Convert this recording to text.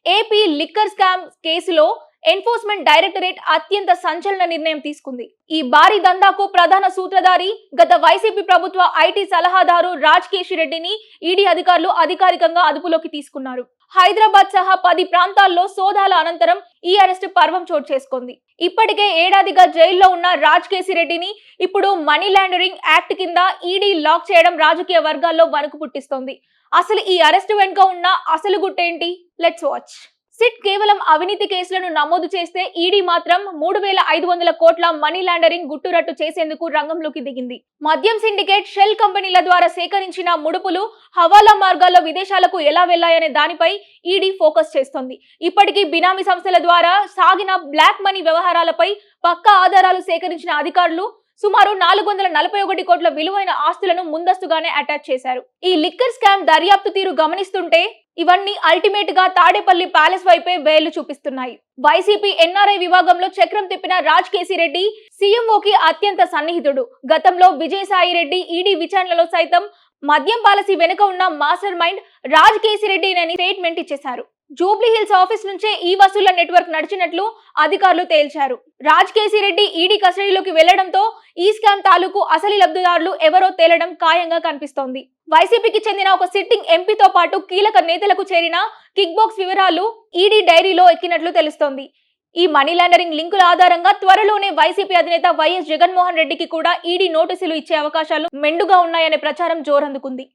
AP liquor scam కేసులో enforcement directorate అత్యంత సంచలన నిర్ణయం తీసుకుంది. ఈ భారీ దందాకు ప్రధాన సూత్రధారి గత వైసీపీ ప్రభుత్వ ఐటీ సలహాదారు రాజ్ కేశిరెడ్డిని ఈడీ అధికారులు అధికారికంగా అదుపులోకి తీసుకున్నారు. హైదరాబాద్ సహా 10 ప్రాంతాల్లో సోదాల అనంతరం ఈ అరెస్టు పర్వం చోటు చేసుకుంది. ఇప్పటికే ఏడాదిగా జైల్లో ఉన్న రాజ్ కేశిరెడ్డిని ఇప్పుడు మనీ లాండరింగ్ యాక్ట్ కింద ఈడీ లాక్ చేయడం రాజకీయ వర్గాల్లో వణుకు పుట్టిస్తోంది. అసలు ఈ అరెస్టు వెనుక ఉన్న అసలు గుట్టేంటి? Let's watch. సిట్ కేవలం అవినీతి కేసులను నమోదు చేస్తే ఈడీ మాత్రం 3,500 కోట్ల మనీ లాండరింగ్ గుట్టురట్టు చేసేందుకు రంగంలోకి దిగింది. మద్యం సిండికేట్, షెల్ కంపెనీల ద్వారా సేకరించిన ముడుపులు హవాలా మార్గాల్లో విదేశాలకు ఎలా వెళ్లాయనే దానిపై ఈడీ ఫోకస్ చేస్తోంది. ఇప్పటికీ బినామీ సంస్థల ద్వారా సాగిన బ్లాక్ మనీ వ్యవహారాలపై పక్కా ఆధారాలు సేకరించిన అధికారులు సుమారు 441 కోట్ల విలువైన ఆస్తులను ముందస్తుగానే అటాచ్ చేశారు. ఈ లిక్కర్ స్కామ్ దర్యాప్తు తీరు గమనిస్తుంటే ఇవన్నీ అల్టిమేట్ గా తాడేపల్లి ప్యాలెస్ వైపే వేళ్లు చూపిస్తున్నాయి. వైసీపీ ఎన్ఆర్ఐ విభాగంలో చక్రం తిప్పిన రాజ్ కేశిరెడ్డి సీఎంఓకి అత్యంత సన్నిహితుడు. గతంలో విజయసాయి రెడ్డి ఈడీ విచారణలో సైతం మద్యం పాలసీ వెనుక ఉన్న మాస్టర్ మైండ్ రాజ్ కేశిరెడ్డి అని స్టేట్మెంట్ ఇచ్చేశారు. జూబ్లీ హిల్స్ ఆఫీస్ నుంచే ఈ వసూళ్ల నెట్వర్క్ నడిచినట్లు అధికారులు తేల్చారు. రాజ్ కేశిరెడ్డి ఈడీ కస్టడీలోకి వెళ్లడంతో ఈ స్కామ్ తాలూకు అసలు లబ్ధిదారులు ఎవరో తేలడం ఖాయంగా కనిపిస్తోంది. వైసీపీకి చెందిన ఒక సిట్టింగ్ ఎంపీతో పాటు కీలక నేతలకు చేరిన కిక్ బాక్స్ వివరాలు ఈడీ డైరీలో ఎక్కినట్లు తెలుస్తోంది. ఈ మనీ లాండరింగ్ లింకుల ఆధారంగా త్వరలోనే వైసీపీ అధినేత వైఎస్ జగన్మోహన్ రెడ్డికి కూడా ఈడీ నోటీసులు ఇచ్చే అవకాశాలు మెండుగా ఉన్నాయనే ప్రచారం జోరందుకుంది.